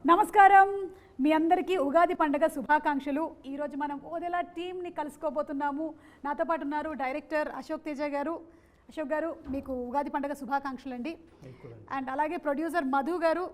నమస్కారం మీ అందరికీ ఉగాది పండుగ శుభాకాంక్షలు. ఈరోజు మనం ఓదెలా టీమ్ని కలుసుకోబోతున్నాము. నాతో పాటు ఉన్నారు డైరెక్టర్ అశోక్ తేజ గారు. అశోక్ గారు మీకు ఉగాది పండుగ శుభాకాంక్షలు అండి. అండ్ అలాగే ప్రొడ్యూసర్ మధు గారు.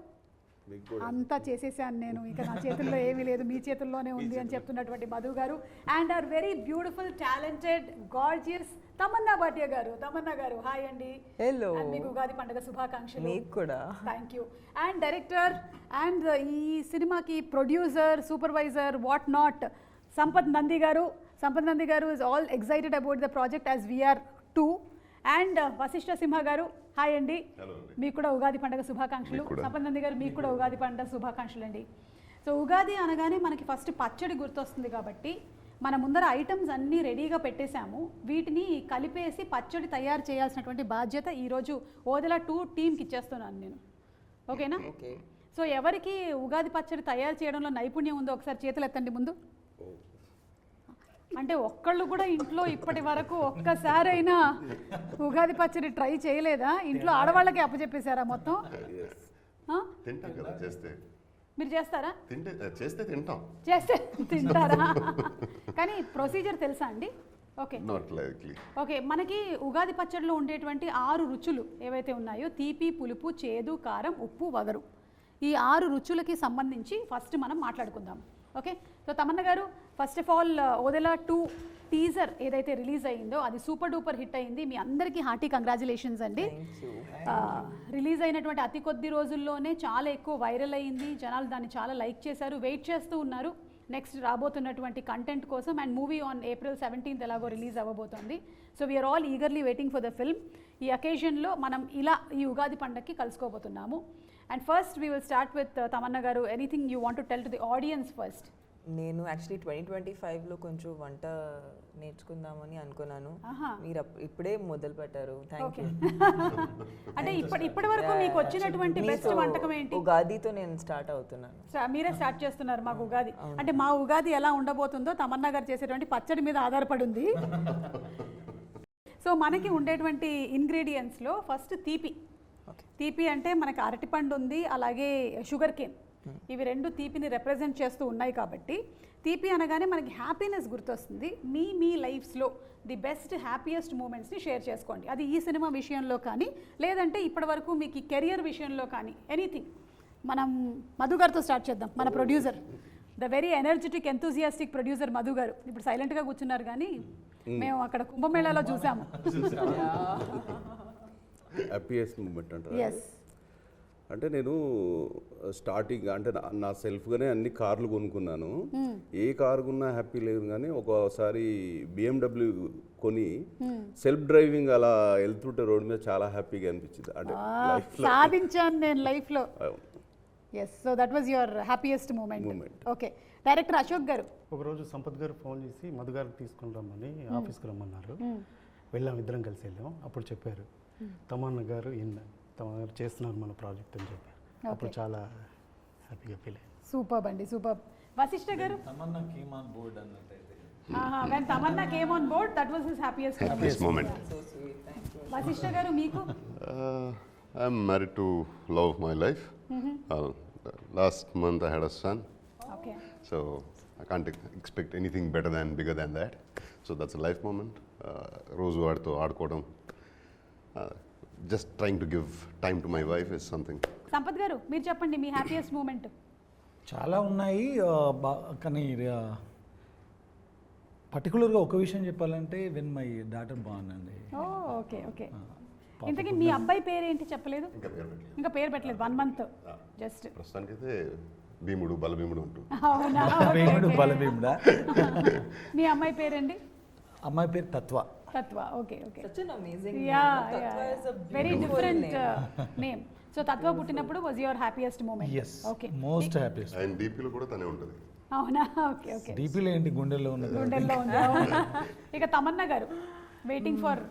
అంతా చేసేసాను నేను, ఇక నా చేతుల్లో ఏమీ లేదు, మీ చేతుల్లోనే ఉంది అని చెప్తున్నటువంటి మధు గారు. And are very beautiful talented gorgeous Tamannaah Bhatia గారు. తమన్నా గారు హాయ్ అండి. హలో, మీకు ఉగాది పండుగ శుభాకాంక్షలు. మీకు కూడా. Thank you. And director and ఈ సినిమాకి producer supervisor what not Sampath Nandi garu. Sampath Nandi garu is all excited about the project as we are too. And Vasishta Simha garu hi అండి. మీకు కూడా ఉగాది పండుగ శుభాకాంక్షలు. సంపత్ నంది గారు మీకు కూడా ఉగాది పండుగ శుభాకాంక్షలు అండి. సో ఉగాది అనగానే మనకి ఫస్ట్ పచ్చడి గుర్తొస్తుంది కాబట్టి మన ముందర ఐటమ్స్ అన్నీ రెడీగా పెట్టేశాము. వీటిని కలిపేసి పచ్చడి తయారు చేయాల్సినటువంటి బాధ్యత ఈరోజు ఓదెలా 2 టీమ్కి ఇచ్చేస్తున్నాను నేను. ఓకేనా? ఓకే. సో ఎవరికి ఉగాది పచ్చడి తయారు చేయడంలో నైపుణ్యం ఉందో ఒకసారి చేతులు ఎత్తండి ముందు. అంటే ఒక్కళ్ళు కూడా ఇంట్లో ఇప్పటి వరకు ఒక్కసారైనా ఉగాది పచ్చడి ట్రై చేయలేదా? ఇంట్లో ఆడవాళ్ళకి అప్పచెప్పేశారా మొత్తం? మీరు చేస్తారా? చేస్తే తింటాం. చేస్తే తింటారా? కానీ ప్రొసీజర్ తెలుసా అండి? Okay okay. మనకి ఉగాది పచ్చడిలో ఉండేటువంటి 6 రుచులు ఏవైతే ఉన్నాయో తీపి, పులుపు, చేదు, కారం, ఉప్పు, వగరు, ఈ 6 రుచులకి సంబంధించి ఫస్ట్ మనం మాట్లాడుకుందాం. ఓకే. సో తమన్న గారు first of all Odela 2 teaser ఏదైతే రిలీజ్ అయ్యిందో అది సూపర్ డూపర్ హిట్ అయింది. మీ అందరికీ హార్టీ కంగ్రాచులేషన్స్ అండి. రిలీజ్ అయినటువంటి అతి కొద్ది రోజుల్లోనే చాలా ఎక్కువ వైరల్ అయ్యింది. జనాలు దాన్ని చాలా లైక్ చేశారు, వెయిట్ చేస్తూ ఉన్నారు నెక్స్ట్ రాబోతున్నటువంటి కంటెంట్ కోసం. And movie on April 17th ఎలాగో రిలీజ్ అవ్వబోతోంది. So we are all eagerly waiting for the film. ఈ అకేషన్లో మనం ఇలా ఈ ఉగాది పండగకి కలుసుకోబోతున్నాము. And first we will start with Tamannaah garu. Anything you want to tell to the audience first? నేను యాక్చువల్లీ 2025లో కొంచెం వంట నేర్చుకుందామని అనుకున్నాను. మీరు ఇప్పుడే మొదలు పెట్టారు. Thank you. అంటే ఇప్పటి వరకు మీకు వచ్చినటువంటి బెస్ట్ వంటకం ఏంటి? ఉగాదితో నేను స్టార్ట్ అవుతున్నాను. మీరే స్టార్ట్ చేస్తున్నారు మాకు ఉగాది. అంటే మా ఉగాది ఎలా ఉండబోతుందో తమన్నా గారు చేసేటువంటి పచ్చడి మీద ఆధారపడి ఉంది. సో మనకి ఉండేటువంటి ఇంగ్రీడియంట్స్లో ఫస్ట్ తీపి. తీపి అంటే మనకి అరటిపండు ఉంది, అలాగే షుగర్ కేన్. ఇవి 2 తీపిని రిప్రజెంట్ చేస్తూ ఉన్నాయి కాబట్టి తీపి అనగానే మనకి హ్యాపీనెస్ గుర్తొస్తుంది. మీ లైఫ్స్లో ది బెస్ట్ హ్యాపీయెస్ట్ మూమెంట్స్ని షేర్ చేసుకోండి. అది ఈ సినిమా విషయంలో కానీ లేదంటే ఇప్పటి వరకు మీకు ఈ కెరియర్ విషయంలో కానీ ఎనీథింగ్. మనం మధు గారితో స్టార్ట్ చేద్దాం. మన producer, the very energetic enthusiastic producer Madhu గారు. ఇప్పుడు సైలెంట్గా కూర్చున్నారు కానీ మేము అక్కడ కుంభమేళాలో చూసాము. హ్యాపీయెస్ట్ మూమెంట్ అంటారు. ఎస్. అంటే నేను స్టార్టింగ్ అంటే నా సెల్ఫ్గానే అన్ని కార్లు కొనుక్కున్నాను. ఏ కారు కొన్నా హ్యాపీ లేదు, కానీ ఒకసారి BMW కొని సెల్ఫ్ డ్రైవింగ్ అలా వెళ్తుంటే రోడ్ మీద చాలా హ్యాపీగా అనిపించింది. అంటే సాధించాను నేను లైఫ్లో. Yes. So that was your happiest moment. Okay. Director Ashok గారు. ఒకరోజు సంపత్ గారు ఫోన్ చేసి మధు గారిని తీసుకుని రమ్మని ఆఫీస్కి రమ్మన్నారు. వెళ్ళాం, ఇద్దరం కలిసి వెళ్ళాం. అప్పుడు చెప్పారు తమన్నా గారు చేస్తున్నారు మన ప్రాజెక్ట్ అని చెప్పారు. అప్పుడు చాలా హ్యాపీగా ఫీల్ అయ్యాను. సూపర్ అండి, super. Vasishta garu. Tamannaah came on board అన్నట్టయితే when Tamanna came on board, that was his happiest moment. So sweet. Thank you. Vasishta గారు మీకు? I'm married to love of my life. Last month I had a son. Okay. So I can't expect anything better than bigger than that. So that's a life moment. రోజు వాడితో ఆడుకోవడం, just trying to give time to my wife is something. Sampath గారు మీరు చెప్పండి మీ happiest moment. చాలా ఉన్నాయి, కానీ పర్టికులర్గా ఒక విషయం చెప్పాలంటే వెన్ మై డాటర్ బార్న్ అండి. Okay okay. ఇంతకీ మీ అబ్బాయి పేరు ఏంటి చెప్పలేదు? ఇంకా పేరు పెట్టలేదు. 1 month జస్ట్. ప్రస్తుతానికైతే భీముడు బలభీముడు ఉంటుంది. అవునా? భీముడు బలభీముడా? మీ అమ్మాయి పేరండి? అమ్మాయి పేరు తత్వ. తత్వ. Okay okay. Such an amazing name. Yeah, Tatva is a very beautiful different name. name. So Tatva పుట్టినప్పుడు was your happiest moment? Yes, okay. Most happiest. And డీపీలో కూడా తనే ఉంటుంది. అవునా? Okay okay. డీపీలో ఏంటి, గుండెల్లో ఉన్నది. గుండెల్లో ఉంది. ఇక తమన్నా గారు waiting for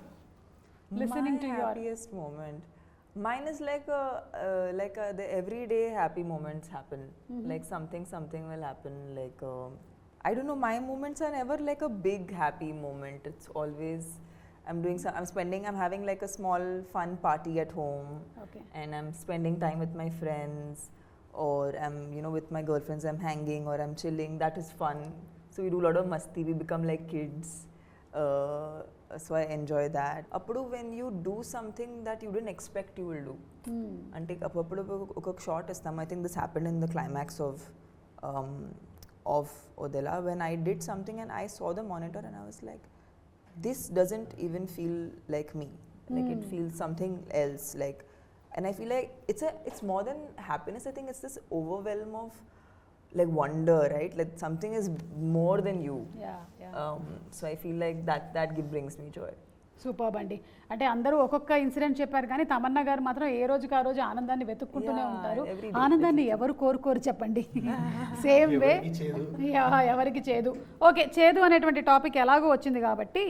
listening to your happiest moment. Mine is like the everyday happy moments happen. Like something will happen. Like I don't know, my moments are never like a big happy moment. It's always I'm having like a small fun party at home. Okay. And I'm spending time with my friends. or I'm, you know, with my girlfriends, I'm hanging or I'm chilling. That is fun. So we do a lot of masti. We become like kids. So I enjoy that. Appudu when you do something that you didn't expect you will do. Ante appudu oka shot istam. I think this happened in the climax of Odela when I did something and I saw the monitor and I was like, this doesn't even feel like me. Like it feels something else. Like, and I feel like it's more than happiness. I think it's this overwhelm of like wonder, right? Like something is more than you. So I feel like that brings me joy. Super అండి. అంటే అందరూ ఒక్కొక్క incident చెప్పారు కానీ తమన్నా గారు మాత్రం ఏ రోజుకి ఆ రోజు ఆనందాన్ని వెతుక్కుంటూనే ఉంటారు. ఆనందాన్ని ఎవరు కోరుకోరు చెప్పండి. సేమ్ వే ఎవరికి చేదు. ఓకే, చేదు అనేటువంటి టాపిక్ ఎలాగో వచ్చింది కాబట్టి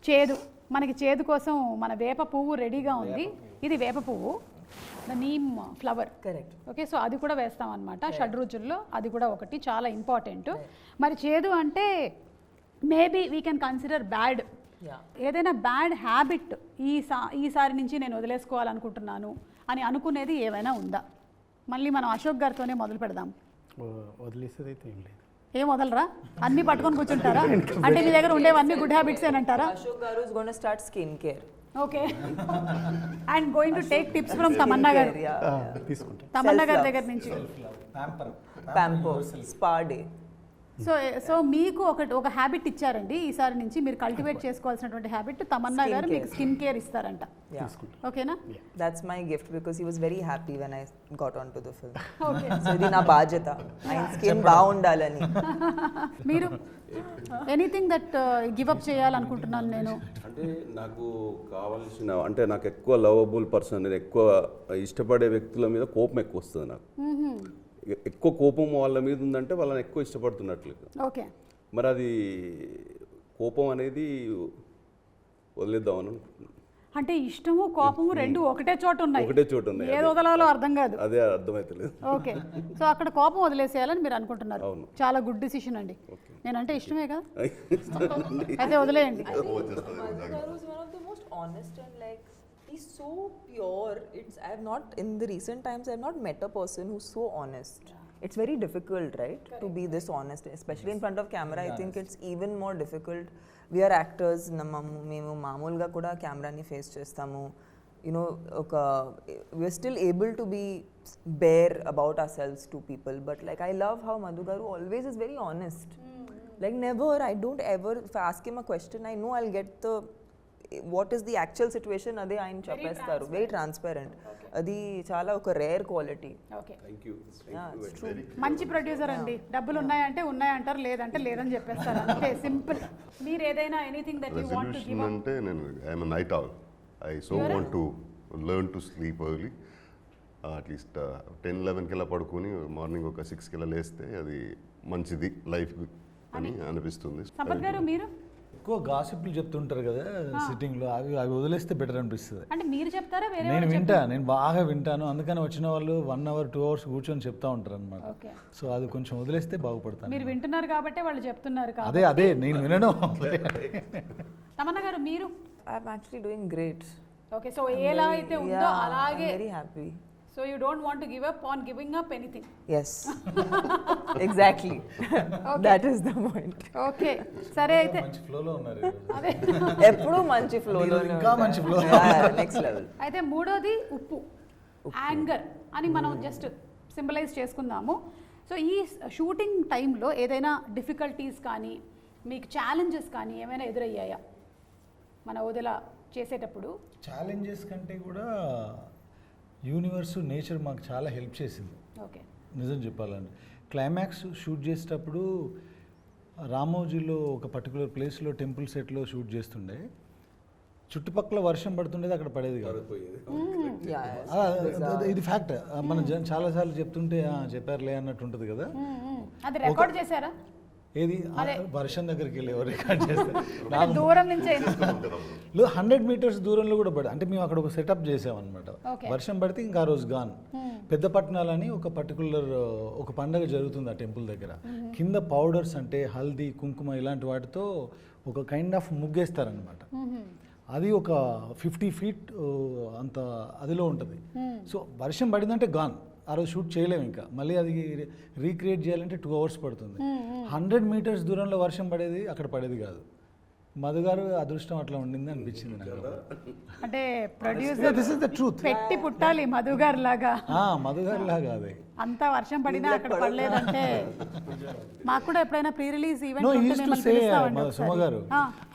చేదు, మనకి చేదు కోసం మన వేప పువ్వు రెడీగా ఉంది. ఇది వేప పువ్వు, the neem flower. Correct. Okay, so అది కూడా వేస్తాం అనమాట. షడ్రుచుల్లో అది కూడా ఒకటి చాలా ఇంపార్టెంట్. మరి చేదు అంటే maybe we can consider bad. ఏదైనా బ్యాడ్ హ్యాబిట్ ఈసారి నుంచి నేను వదిలేసుకోవాలనుకుంటున్నాను అని అనుకునేది ఏమైనా ఉందా? మళ్ళీ మనం అశోక్ గారితోనే మొదలు పెడదాం. వదిలేసేది అయితే ఏం లేదు. ఏం వదలరా? అన్ని పట్టుకొని కూర్చుంటారా? అంటే మీ దగ్గర ఉండేవన్నీ గుడ్ హ్యాబిట్స్ ఏనంటారా? Ashok Garu is going to start skincare. Okay, and going to take tips from Tamannaah garu. తీసుకుంటాం. తమన్నా గారి దగ్గర నుంచి Pamper, spa day. సో మీకు ఒక హ్యాబిట్ ఇచ్చారండి ఈసారి నుంచి మీరు కల్టివేట్ చేసుకోవాల్సినటువంటి హ్యాబిట్. తమన్నా గారు మీకు స్కిన్ కేర్ ఇస్తారంట. ఓకేనా? That's my gift because he was very happy when I got onto the film. Okay, So ఇది నా బాధ్యత, ఆయన స్కిన్ బాగుండాలని. మీరు ఎనీథింగ్ దట్ గివ్ అప్ చేయాలనుకుంటున్నాను నేను. అంటే నాకు కావాల్సిన, అంటే నాకు ఎక్కువ లవబుల్ పర్సన్, నేను ఎక్కువ ఇష్టపడే వ్యక్తుల మీద కోపం ఎక్కువ వస్తుంది నాకు. ఎక్కువ కోపం వాళ్ళ మీద ఉందంటే వాళ్ళని ఎక్కువ ఇష్టపడుతున్నట్లు. ఓకే, మరి అది కోపం అనేది వదిలేద్దామని అనుకుంటున్నాను. అంటే ఇష్టము కోపము రెండు ఒకటే చోట ఉన్నాయి. ఏది వదలాలో అర్థం కాదు. అదే అర్థమైతలేదు. ఓకే, సో అక్కడ కోపం వదిలేసేయాలని మీరు అనుకుంటున్నారు. చాలా గుడ్ డిసిషన్ అండి. నేనంటే ఇష్టమే కదా, అయితే వదిలేయండి. Garu is one of the most honest and like he's so pure. I have not, in the recent times, I have not met a person who's so honest. It's very difficult, right, to be this honest, especially in front of camera. I think it's even more difficult. We are actors. మేము మామూలుగా కూడా కెమెరాని face చేస్తాము. You know, we're still able to be bare about ourselves to people. But like I love how Madhu Garu always is very honest. Like never, I don't ever, if I ask him a question, I know I'll get what is the actual situation, అదే ఆయన చెప్పేస్తారు. Very transparent. అది చాలా ఒక rare quality. Okay, thank you. మంచి producer అండి. డబ్బులు ఉన్నాయంటే ఉన్నాయంటారు, లేదంటే లేదని చెప్పేస్తారు. అంతే, సింపుల్. మీరు ఏదైనా anything that you want to give up? అంటే నేను I'm a night owl. I so want to learn to sleep early. At least 10-11కి ఇలా పడుకొని మార్నింగ్ ఒక 6కి ఇలా లేస్తే అది మంచిది లైఫ్ అని అనిపిస్తుంది. సంపత్ గారు, మీరు ఎక్కువ గాసిప్లు చెప్తుంటారు కదా సిట్టింగ్లో, అవి వదిలేస్తే బెటర్ అనిపిస్తుంది. అంటే మీరు చెప్తారా? వేరే నేను బాగా వింటాను, అందుకని వచ్చిన వాళ్ళు 1 hour 2 hours కూర్చొని చెప్తా ఉంటారు అనమాట. సో అది కొంచెం వదిలేస్తే బాగుపడతాను. మీరు వింటున్నారు కాబట్టి వాళ్ళు చెప్తున్నారు. అదే నేను వినను. తమన్నా గారు, మీరు? I'm actually doing great. Okay, so ఎలా అయితే ఉందో అలాగే. Very happy. So you don't want to give up on giving up anything? Yes. Exactly. Okay. That is the point. Okay. సరే అయితే మంచి ఫ్లోలో ఉన్నారు. అదే ఎప్పుడు మంచి ఫ్లోలో, ఇంకా మంచి ఫ్లో. Next level. అయితే మూడోది ఉప్పు, యాంగర్ అని మనం జస్ట్ సింబలైజ్ చేసుకుందాము. సో ఈ షూటింగ్ టైంలో ఏదైనా డిఫికల్టీస్ కానీ మీకు ఛాలెంజెస్ కానీ ఏమైనా ఎదురయ్యాయా మన వదిలా చేసేటప్పుడు? ఛాలెంజెస్ కంటే కూడా యూనివర్స్, నేచర్ మాకు చాలా హెల్ప్ చేసింది. ఓకే, నిజం చెప్పాలంటే క్లైమాక్స్ షూట్ చేసేటప్పుడు రామోజీలో ఒక పర్టికులర్ ప్లేస్లో టెంపుల్ సెట్లో షూట్ చేస్తుండే, చుట్టుపక్కల వర్షం పడుతుండేది, అక్కడ పడేది కాదు. ఇది ఫ్యాక్ట్. మనం చాలాసార్లు చెప్తుంటే చెప్పారులే అన్నట్టు ఉంటుంది కదా. అది రికార్డ్ చేశారా? ఏది వర్షం దగ్గరికి వెళ్ళి ఎవరు రికార్డ్ చేస్తారు? దూరం నుంచి 100 meters దూరంలో కూడా పడి, అంటే మేము అక్కడ ఒక సెటప్ చేసామన్నమాట. వర్షం పడితే ఇంకా ఆ రోజు గాన్. పెద్ద పట్టణాలని ఒక పర్టికులర్ ఒక పండగ జరుగుతుంది ఆ టెంపుల్ దగ్గర. కింద పౌడర్స్ అంటే హల్దీ, కుంకుమ ఇలాంటి వాటితో ఒక కైండ్ ఆఫ్ ముగ్గేస్తారనమాట. అది ఒక 50 feet అంత అదిలో ఉంటుంది. సో వర్షం పడిందంటే గాన్, ఆ రోజు షూట్ చేయలేము ఇంకా మళ్ళీ అది రీక్రియేట్ చేయాలంటే 2 hours పడుతుంది. 100 meters దూరంలో వర్షం పడేది అక్కడ పడేది కాదు. మధు గారు అదృష్టం అట్లా ఉండింది అనిపించింది నాకు. అంటే producer this is the truth. పెట్టి పుట్టాలి మధు గారు లాగా. మధు గారు లాగా అదే. అంత వర్షం పడినా అక్కడ పడలేదంటే మాకు కూడా ఎప్పుడైనా pre release no event use to say Suma గారు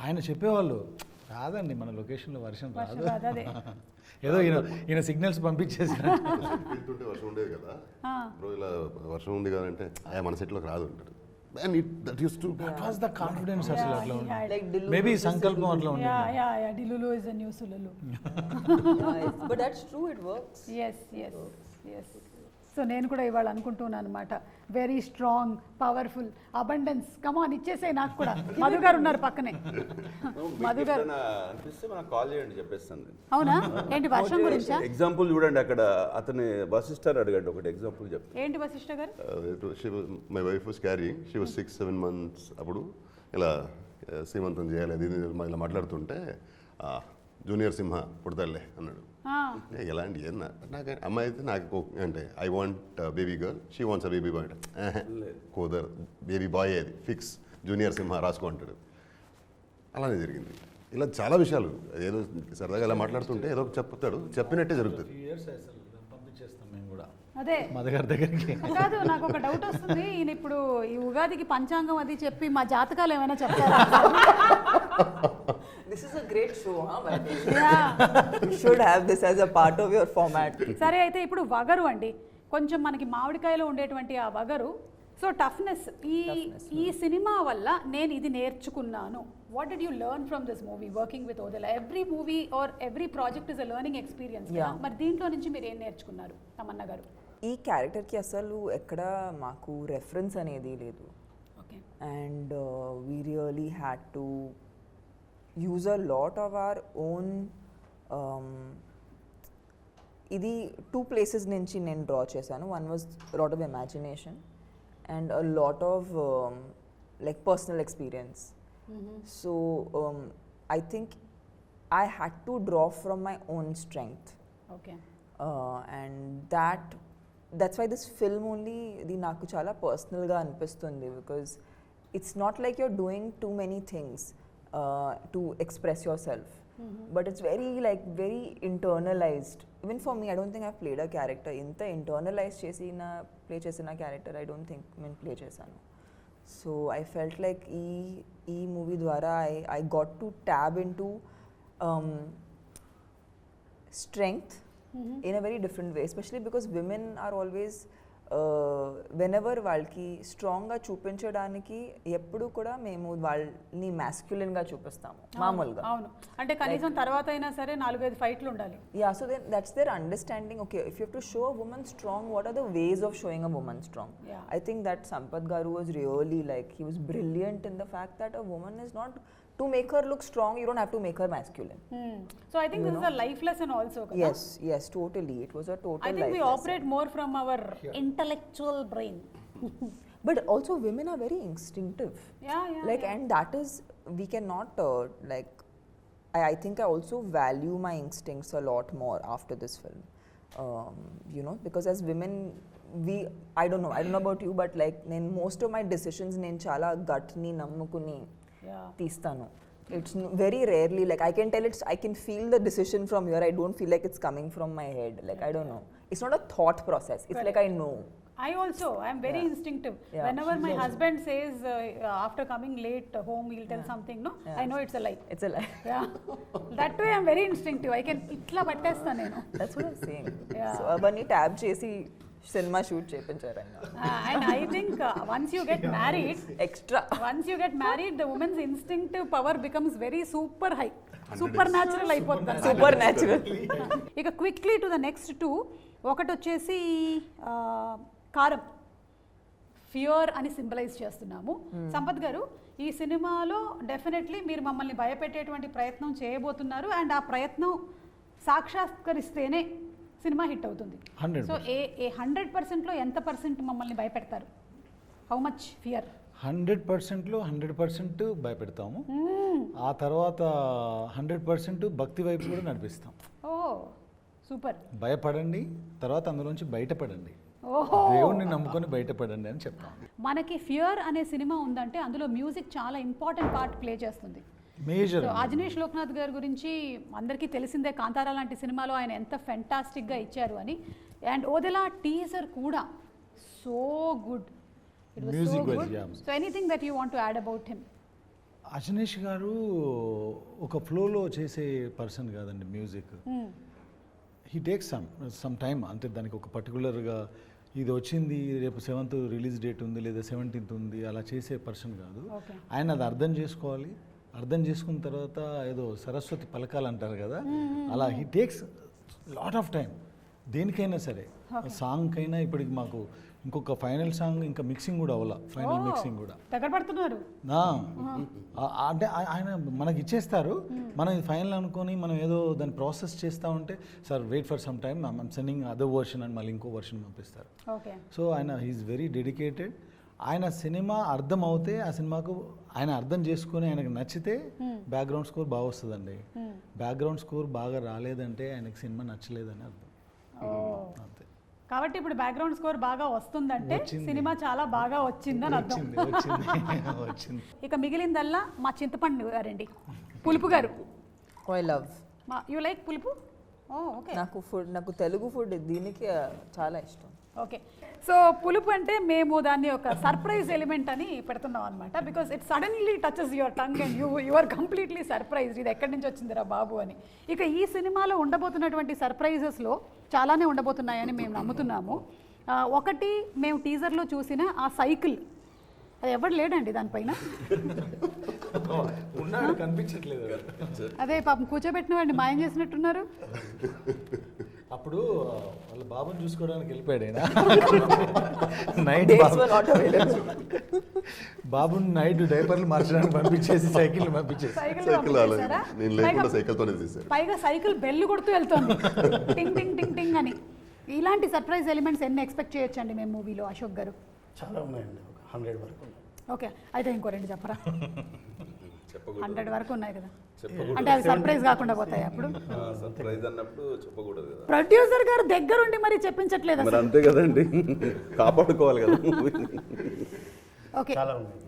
ఆయన చెప్పేవాళ్ళు రాదండి మన లొకేషన్లో వర్షం రాదు. అదే ఏదో ఈయన సిగ్నల్స్ పంపించేసి వెళ్తుంటే వర్షం ఉండేది కదా బ్రో, ఇలా వర్షం ఉంది కదా అంటే మన సెట్లోకి రాదు అంటారు. దట్ వాస్ ద కాన్ఫిడెన్స్ అసలు అట్లా ఉంది. Like Dillu మేబీ versus సంకల్పం అట్లా ఉంది. Yeah delulu is the new solulu. But that's true, it works. Yes so నేను కూడా ఇవాళ అనుకుంటున్నాను అనమాట, very strong, powerful, abundance, come on ఇచ్చేసే నాకు కూడా. మధు గారు ఉన్నారు పక్కనే. మధు గారు అనిపిస్తే మనకు కాల్ చేయండి చెప్పేస్తాను. అవునా? ఏంటి వర్షం గురించా? ఎగ్జాంపుల్ చూడండి, అక్కడ అతని వశిష్ఠర్ అడిగాడు, ఒకటి ఎగ్జాంపుల్ చెప్తాను. ఏంటి వశిష్ఠ గారు? My wife was carrying, she was 6-7 months. అప్పుడు ఇలా సీమంతం చేయాలి అది ఇది ఇలా మాట్లాడుతుంటే జూనియర్ సింహ పుడతాడులే అన్నాడు. ఎలాంటి నాకు అమ్మాయి అయితే నాకు అంటే I want baby girl, she wants a baby boy. కుదర్ బేబీ బాయ్ అది ఫిక్స్, జూనియర్ సింహ రాసుకో అంటాడు. అలానే జరిగింది. ఇలా చాలా విషయాలు ఏదో సరదాగా ఇలా మాట్లాడుతుంటే ఏదో చెప్తాడు, చెప్పినట్టే జరుగుతుంది. పంపించేస్తాం మేము కూడా అదే మధు గారి దగ్గరికి. కాదు, నాకు ఒక డౌట్ వస్తుంది. ఈయన ఇప్పుడు ఈ ఉగాదికి పంచాంగం అది చెప్పి మా జాతకాలు ఏమైనా చెప్తారా? This is a great show, huh? By the way. You should have this as a part of your format. సరే, అయితే ఇప్పుడు వగరు అండి, కొంచెం మనకి మామిడికాయలో ఉండేటువంటి ఆ వగరు. సో టఫ్నెస్, ఈ సినిమా వల్ల నేను ఇది నేర్చుకున్నాను. What did you learn from this movie working with Odela? Every movie or every project is a learning experience. మరి దీంట్లో నుంచి మీరు ఏం నేర్చుకున్నారు తమన్నా గారు? ఈ క్యారెక్టర్కి అసలు ఎక్కడ మాకు రెఫరెన్స్ అనేది లేదు. Okay. And we really had to use a lot of our own. ఇది 2 places నుంచి నేను డ్రా చేశాను. One was lot of imagination and a lot of like personal experience. So I think I had to draw from my own strength. Okay. And that's why this film only the naku chala personal ga anipistundi, because it's not like you're doing too many things to express yourself. But it's very internalized. Even for me, I don't think I've played a character inta internalized chesi na play chesina character I don't think నేను play chesanu. So I felt like ee movie dwara I got to tab into strength in a very different way, especially because women are always whenever వాళ్ళకి స్ట్రాంగ్గా చూపించడానికి ఎప్పుడు కూడా మేము వాళ్ళని మ్యాస్క్యులిన్గా చూపిస్తాము మామూలుగా. అవును, అంటే కనీసం తర్వాత అయినా సరే 4-5 ఫైట్లు ఉండాలి. Yeah, so that's their understanding. Okay, if you have to show a woman strong, what are the ways of showing a woman strong? I think that Sampath garu was really like he was brilliant in the fact that a woman is not to make her look strong, you don't have to make her masculine. So I think this is a life lesson also. Yes, totally. It was a total life lesson. I think we operate more from our intellectual brain. But also women are very instinctive. Yeah. And that is, we cannot I think I also value my instincts a lot more after this film. Because as women, I don't know about you, but most of my decisions నేను చాలా gut ni nammukuni తీస్తాను. It's very rarely I can tell I can feel the decision from here. I don't feel like it's coming from my head. I don't know. It's not a thought process. It's like I know. I'm very instinctive. Whenever my husband says after coming late home he'll tell something, no, I know it's a lie. It's a lie. Yeah. That way I'm very instinctive. I can itla pattestha nenu. That's what I'm saying. So avani tab chesi cinema shoot చేయించారన్న. And I think once you get married, the woman's instinctive power becomes very super high. Supernatural అయిపోతుంది. Supernatural. ఇక quickly to the next 2. ఒకటి వచ్చేసి కారం, fear అని symbolise చేస్తున్నాము. సంపత్ గారు, ఈ సినిమాలో డెఫినెట్లీ మీరు మమ్మల్ని భయపెట్టేటువంటి ప్రయత్నం చేయబోతున్నారు. అండ్ ఆ ప్రయత్నం సాక్షాత్కరిస్తేనే సినిమా హిట్ అవుతుంది. సో 100%లో ఎంత % మమ్మల్ని భయపెడతారు? How much fear? 100%లో 100% భయపెడతాము. ఆ తర్వాత 100% భక్తి వైపు కూడా నడిపిస్తాం. ఓ సూపర్. భయపడండి, తర్వాత అందులోంచి బయటపడండి. ఓహో. దేవుణ్ణి నమ్ముకొని బయటపడండి అని చెప్తాను. మనకి ఫియర్ అనే సినిమా ఉందంటే అందులో మ్యూజిక్ చాలా ఇంపార్టెంట్ పార్ట్ ప్లే చేస్తుంది. మేజర్ సో అజనీష్ లోక్నాథ్ గారి గురించి అందరికీ తెలిసిందే, కాంతారా లాంటి సినిమాలో ఆయన ఎంత ఫెంటాస్టిక్గా ఇచ్చారు అని. అండ్ ఓదెలా టీజర్ కూడా so good, it was so Music wise, good. yeah. So anything that you want to add about him? Ajaneesh గారు ఒక ఫ్లోలో చేసే పర్సన్ కాదండి music. He takes some time, అంటే దానికి ఒక పర్టికులర్గా ఇది వచ్చింది రేపు 7th రిలీజ్ డేట్ ఉంది లేదా 17th ఉంది అలా చేసే పర్సన్ కాదు. Okay. ఆయన అది అర్థం చేసుకోవాలి, అర్థం చేసుకున్న తర్వాత ఏదో సరస్వతి పలకాలు అంటారు కదా, అలా he takes lot of time దేనికైనా సరే. సాంగ్కైనా ఇప్పటికి మాకు ఇంకొక ఫైనల్ సాంగ్ ఇంకా మిక్సింగ్ కూడా అవ్వాల, ఫైనల్ మిక్సింగ్ కూడా. దగ్గర పడుతున్నారు. అంటే ఆయన మనకి ఇచ్చేస్తారు, మనం ఇది ఫైనల్ అనుకొని మనం ఏదో దాన్ని ప్రాసెస్ చేస్తూ ఉంటే sir wait for some time I'm sending other version అని మళ్ళీ ఇంకో వర్షన్ పంపిస్తారు. ఓకే. సో ఆయన హీఈస్ వెరీ డెడికేటెడ్. ఆయన సినిమా అర్థం అవుతే ఆ సినిమాకు ఆయన అర్థం చేసుకొని ఆయనకు నచ్చితే బ్యాక్గ్రౌండ్ స్కోర్ బాగా వస్తుందండి. బ్యాక్గ్రౌండ్ స్కోర్ బాగా రాలేదంటే ఆయనకు సినిమా నచ్చలేదని అర్థం. అంతే. కాబట్టి ఇప్పుడు బ్యాక్గ్రౌండ్ స్కోర్ బాగా వస్తుందంటే సినిమా చాలా బాగా వచ్చిందని అర్థం. వచ్చింది. ఇక మిగిలిందల్లా మా చింతపండు గారండి, పులుపు గారు. I love. యూ లైక్ పులుపు? ఓకే. నాకు తెలుగు ఫుడ్ దీనికి చాలా ఇష్టం. ఓకే. సో పులుపు అంటే మేము దాన్ని ఒక సర్ప్రైజ్ ఎలిమెంట్ అని పెడుతున్నాం అనమాట. Because it suddenly touches your tongue and you are completely surprised, ఇది ఎక్కడి నుంచి వచ్చిందిరా బాబు అని. ఇక ఈ సినిమాలో ఉండబోతున్నటువంటి సర్ప్రైజెస్లో చాలానే ఉండబోతున్నాయని మేము నమ్ముతున్నాము. ఒకటి, మేము టీజర్లో చూసిన ఆ సైకిల్, అది ఎవరు లేడండి దానిపైన, కనిపించట్లేదు. అదే పాపం కూర్చోబెట్టిన వాడిని మాయం చేసినట్టున్నారు. అప్పుడు వాళ్ళ బాబుని చూసుకోవడానికి వెళ్ళిపోయాడు నైట్. బాబుని నైట్ డైపర్లు మార్చడానికి పంపించేసి సైకిల్ పంపించేసి పైగా సైకిల్ బెల్లు కొడుతూ వెళ్తుంది టింగ్ టింగ్ టింగ్ టింగ్ అని. ఇలాంటి సర్ప్రైజ్ ఎలిమెంట్స్ ఎన్ని ఎక్స్పెక్ట్ చేయొచ్చండి మేము మూవీలో అశోక్ గారు? చాలా ఉన్నాయండి, 100 వరకు ఉన్నాయి. ఓకే, అయితే ఇంకో 2 చెప్పరా? 100 వరకు ఉన్నాయి కదా, అంటే అవి సర్ప్రైజ్ కాకుండా పోతాయి. అప్పుడు సర్ప్రైజ్ అన్నప్పుడు చెప్పకూడదు కదా. ప్రొడ్యూసర్ గారు దగ్గరుండి మరి చెప్పించట్లేదు. మరి అంతే కదండి, కాపాడుకోవాలి కదా. ఓకే. చాలా ఉన్నాయి.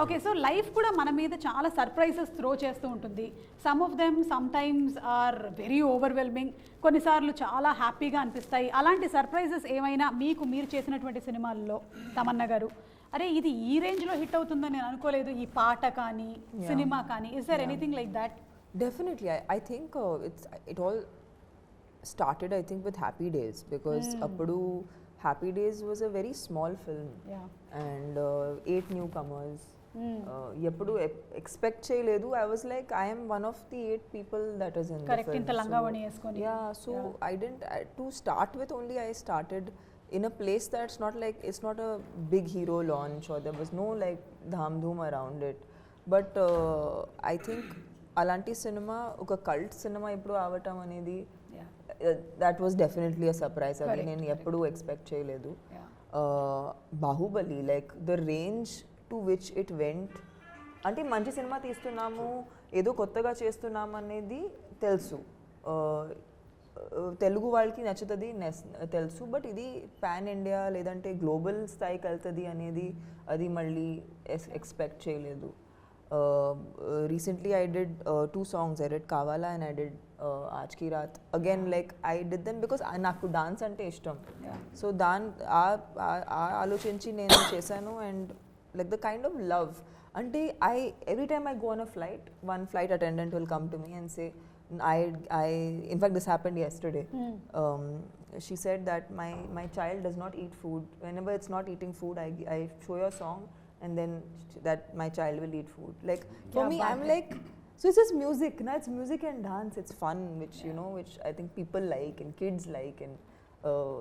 ఓకే, సో లైఫ్ కూడా మన మీద చాలా సర్ప్రైజెస్ త్రో చేస్తూ ఉంటుంది. Some of them sometimes are very overwhelming, కొన్నిసార్లు చాలా హ్యాపీగా అనిపిస్తాయి. అలాంటి సర్ప్రైజెస్ ఏమైనా మీకు మీరు చేసినటువంటి సినిమాల్లో తమన్నా గారు, అరే ఇది ఈ రేంజ్లో హిట్ అవుతుందని నేను అనుకోలేదు, ఈ పాట కానీ సినిమా కానీ, is there anything like that? Definitely. I think it all started, I think, with Happy Days, because appudu Happy Days was a very small film. Yeah. And 8 newcomers. Eppudu expect cheyaledu. I was like, I am one of the 8 people that is in Correct, the film. inta langavani eskoni. Yeah, so I didn't, to start with only, I started in a place that's not like, it's not a big hero launch or there was no like dham dhoom around it. But I think అలాంటి cinema ఒక cult cinema ఇప్పుడు అవటం అనేది that was definitely a surprise. అది నేను ఎప్పుడూ expect చేయలేదు. Baahubali, like the range to which it went, అంటే మంచి సినిమా తీస్తున్నాము, ఏదో కొత్తగా చేస్తున్నాము అనేది తెలుసు, తెలుగు వాళ్ళకి నచ్చుతుంది తెలుసు, బట్ ఇది పాన్ ఇండియా లేదంటే గ్లోబల్ స్థాయికి వెళ్తుంది అనేది అది మళ్ళీ ఎక్స్పెక్ట్ చేయలేదు. Recently I did 2 songs. I did Kavala and I did Aaj Ki Raat. Again, like I did them because నాకు డాన్స్ అంటే ఇష్టం. సో ఆలోచించి నేను చేశాను. And like the kind of love, అంటే every time I go on a flight, one flight attendant will come to me and say, in fact this happened yesterday. She said that my child does not eat food. Whenever it's not eating food, I show your song and then that my child will eat food. Like for me, I'm like, so it's just music, na? It's music and dance. It's fun, which you know, which I think people like and kids like, and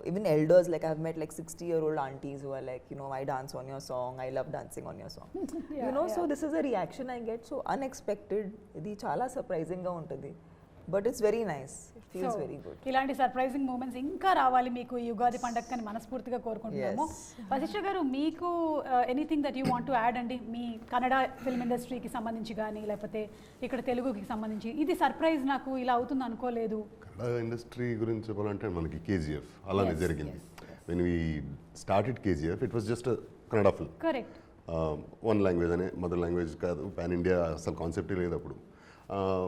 even elders. Like I've met like 60-year-old aunties who are like, you know, I dance on your song. I love dancing on your song. You know, so this is a reaction I get. So unexpected. Idi chala surprising ga untadi. But it's very nice. It feels very good. ఇలాంటి surprising moments ఇంకా రావాలి మీకు ఈ ఉగాది పండగని మనస్ఫూర్తిగా కోరుకుంటున్నాము. వశిష్ఠ గారు, మీకు anything that you want to add అండి, మీ కన్నడ ఫిల్మ్ ఇండస్ట్రీకి సంబంధించి కానీ లేకపోతే ఇక్కడ తెలుగుకి సంబంధించి, ఇది సర్ప్రైజ్ నాకు ఇలా అవుతుంది అనుకోలేదు. కన్నడ ఇండస్ట్రీ గురించి చెప్పాలంటే మనకి KGF అలానే జరిగింది. When we started KGF it was just Kannada film, correct. One language అనే మదర్ లాంగ్వేజ్ కాదు, పాన్ ఇండియా అసలు కాన్సెప్టే లేదు అప్పుడు.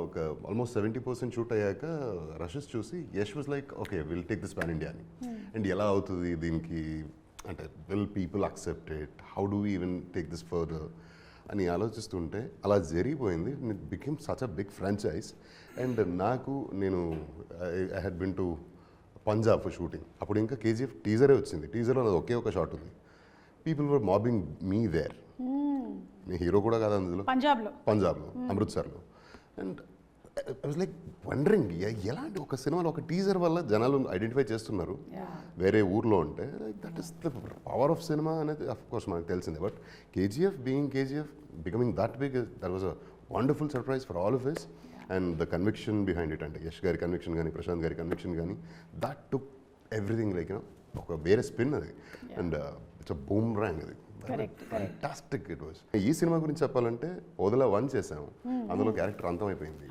ఒక ఆల్మోస్ట్ 70% షూట్ అయ్యాక రషెస్ చూసి Yash was like okay will take this pan India అని. అండ్ ఎలా అవుతుంది దీనికి అంటే will people accept it, how do even take this further అని ఆలోచిస్తుంటే అలా జరిగిపోయింది. It became such a big franchise. And నేను I had been to Punjab for shooting. అప్పుడు ఇంకా కేజీఎఫ్ టీజరే వచ్చింది, టీజర్లో నాది ఒకే ఒక షాట్ ఉంది. People were mobbing me there. నేను హీరో కూడా కాదు అందులో, పంజాబ్లో అమృత్సర్లో. And I was like wondering ఎలాంటి ఒక సినిమాలో ఒక టీజర్ వల్ల జనాలు ఐడెంటిఫై చేస్తున్నారు వేరే ఊర్లో ఉంటే. Like that is the power of cinema అనేది అఫ్ కోర్స్ మనకు తెలిసిందే. But KGF being KGF becoming that big, that was a wonderful surprise for all of us. And the conviction behind it, అంటే యష్ గారి conviction కానీ ప్రశాంత్ గారి conviction కానీ, that took everything like ఒక వేరే స్పిన్ అది. And it's a boomerang అది. Fantastic it was. ఈ సినిమా గురించి చెప్పాలంటే వదలా 1 చేసాము, అందులో క్యారెక్టర్ అంతం అయిపోయింది.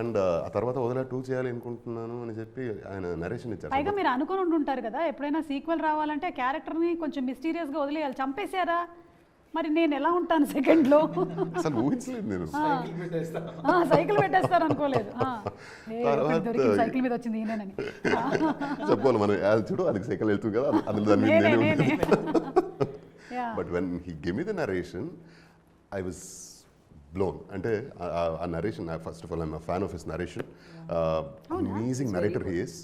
అండ్ ఆ తర్వాత వదలా 2 చేయాలి అనుకుంటున్నాను అని చెప్పి ఆయన నరేషన్ ఇచ్చారు. పైగా మీరు అనుకుని ఉంటుంటారు కదా ఎప్పుడైనా సీక్వెల్ రావాలంటే క్యారెక్టర్ని కొంచెం మిస్టీరియస్గా వదిలేయాలి, చంపేశారా మరి నేను ఎలా ఉంటాను సెకండ్లో, అసలు ఊహించలేదు నేను. సైకిల్ పెట్టేస్తారు అనుకోలేదు, సైకిల్ మీద వచ్చింది ఈయనని చెప్పాలి మనం. చూడు అది సైకిల్ వెళ్తుంది కదా, అది దాన్ని. But when he give me the narration I was blown. అంటే ఆ narration, first of all I'm fan of his narration. Amazing narrator he is.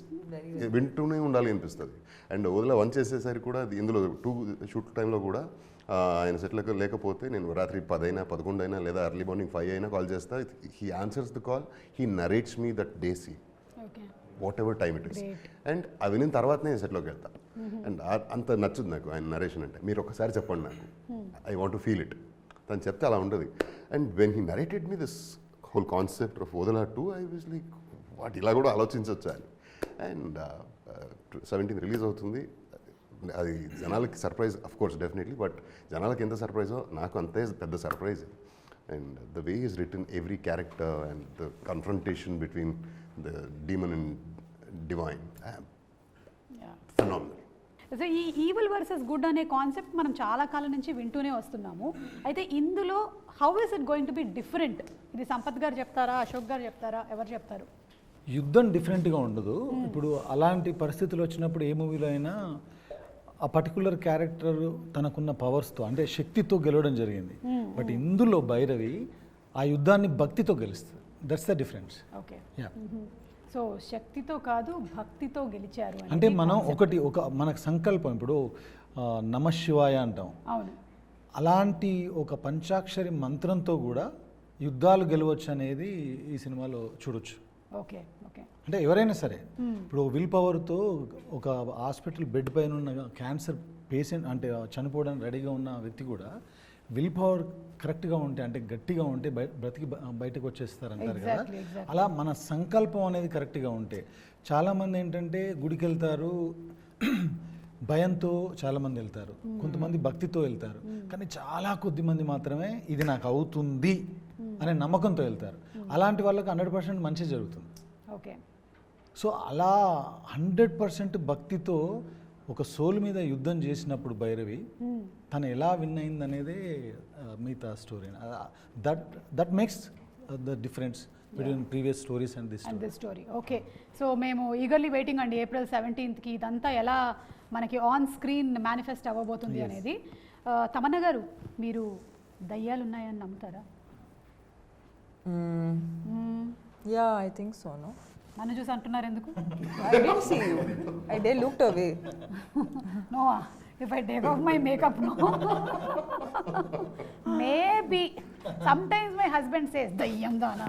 వింటూనే ఉండాలి అనిపిస్తుంది. అండ్ వదిలా 1 చేసేసరికి కూడా ఇందులో 2 షూట్ టైంలో కూడా ఆయన సెట్లకు లేకపోతే నేను రాత్రి 10 అయినా 11 అయినా లేదా ఎర్లీ మార్నింగ్ 5 అయినా కాల్ చేస్తా. He answers the call, he narrates me that day scene whatever time it is. And అవి వినిన తర్వాతనే నేను సెట్లోకి వెళ్తా. అండ్ అంత నచ్చుది నాకు ఆయన నరేషన్ అంటే. మీరు ఒకసారి చెప్పండి నాకు, I want to feel it. తను చెప్తే అలా ఉంటుంది. And when he narrated me this whole concept of వదలా 2 ఐ వాజ్ లైక్ వాట్, ఇలా కూడా ఆలోచించవచ్చు అని. అండ్ 17th రిలీజ్ అవుతుంది. అది జనాలకి surprise of course definitely, but జనాలకి ఎంత సర్ప్రైజో నాకు అంతే పెద్ద surprise. And the way is return every character and the confrontation between the demon and divine, phenomenal. So ఈ ఈవిల్ వర్సెస్ గుడ్ అనే కాన్సెప్ట్ మనం చాలా కాలం నుంచి వింటూనే వస్తున్నాము. అయితే ఇందులో how is it going to be different? ఇది సంపత్ గారు చెప్తారా, అశోక్ గారు చెప్తారా, ఎవరు చెప్తారు? యుద్ధం డిఫరెంట్గా ఉండదు. ఇప్పుడు అలాంటి పరిస్థితులు వచ్చినప్పుడు ఏ మూవీలో అయినా ఆ పర్టికులర్ క్యారెక్టర్ తనకున్న పవర్స్తో అంటే శక్తితో గెలవడం జరిగింది. బట్ ఇందులో భైరవి ఆ యుద్ధాన్ని భక్తితో గెలుస్తుంది. That's the difference. Okay, so శక్తితో కాదు భక్తితో గెలిచారు అంటే మనం ఒక మనకు సంకల్పం, ఇప్పుడు నమశివాయ అంటాం, అవును, అలాంటి ఒక పంచాక్షరి మంత్రంతో కూడా యుద్ధాలు గెలవచ్చు అనేది ఈ సినిమాలో చూడొచ్చు. Okay okay. అంటే ఎవరైనా సరే ఇప్పుడు విల్ పవర్తో ఒక హాస్పిటల్ బెడ్ పైన ఉన్న క్యాన్సర్ పేషెంట్ అంటే చనిపోవడానికి రెడీగా ఉన్న వ్యక్తి కూడా విల్ పవర్ కరెక్ట్గా ఉంటే అంటే గట్టిగా ఉంటే బ్రతికి బయటకు వచ్చేస్తారు అంటారు కదా. అలా మన సంకల్పం అనేది కరెక్ట్గా ఉంటే, చాలామంది ఏంటంటే గుడికి వెళ్తారు భయంతో, చాలామంది వెళ్తారు, కొంతమంది భక్తితో వెళ్తారు, కానీ చాలా కొద్ది మంది మాత్రమే ఇది నాకు అవుతుంది అనే నమ్మకంతో వెళ్తారు. అలాంటి వాళ్ళకి 100% మంచి జరుగుతుంది. ఓకే. సో అలా 100% భక్తితో ఒక సోల్ మీద యుద్ధం చేసినప్పుడు భైరవి తను ఎలా విన్ అయింది అనేది మిగతా story. That makes the difference between previous stories and this story. Okay, so మేము ఈగర్లీ వెయిటింగ్ అండి April 17th ఇదంతా ఎలా మనకి ఆన్ స్క్రీన్ మేనిఫెస్ట్ అవ్వబోతుంది అనేది. తమన్నా గారు, మీరు దయ్యాలు ఉన్నాయని నమ్ముతారా? Yeah, I think so, no? నన్ను చూసి అంటున్నారు ఎందుకు? I didn't see you. I looked away. No, if I take off my makeup, no. Maybe. Sometimes my husband says, dayyam dana.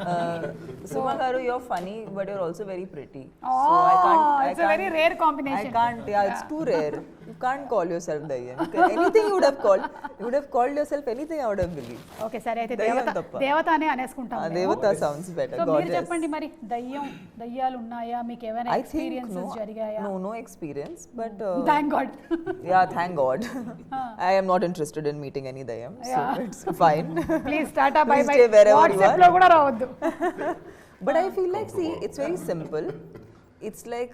Suma garu, you're funny, but you're also very pretty. Oh, so it's a very rare combination. I can't, yeah, it's too rare. You can't call yourself dayyam. Anything you would have called yourself anything, I would have believed. Okay, సరే అయితే దేవత అనే అనేసుకుంటాం. దేవత sounds better. So మీరు చెప్పండి మరి, దయ్యాలు ఉన్నాయా, మీకు ఏమైనా ఎక్స్‌పీరియన్సెస్ జరిగాయా? No experience, but thank God. Yeah, thank God. I am not interested in meeting any dayyam, so it's fine. Please tata bye bye. WhatsApp lo kuda ravoddu. But I feel like, see, it's very simple. It's like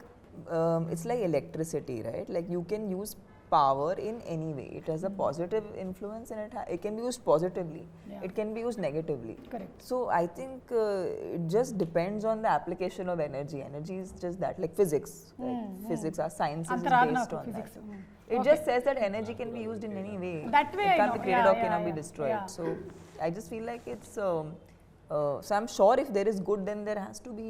it's like electricity, right? Like you can use power in any way. It has a positive influence and it can be used positively. Yeah. It can be used negatively. Correct. So I think it just depends on the application of energy. Energy is just that, like physics. Like physics, our science is అంతరాదు based నాకు on physics that. It just says that energy can be used in any way. That way it I can't know. be created Yeah, or cannot yeah, be yeah. destroyed. Yeah. So I just feel like it's. So I'm sure if there is good, then there has to be,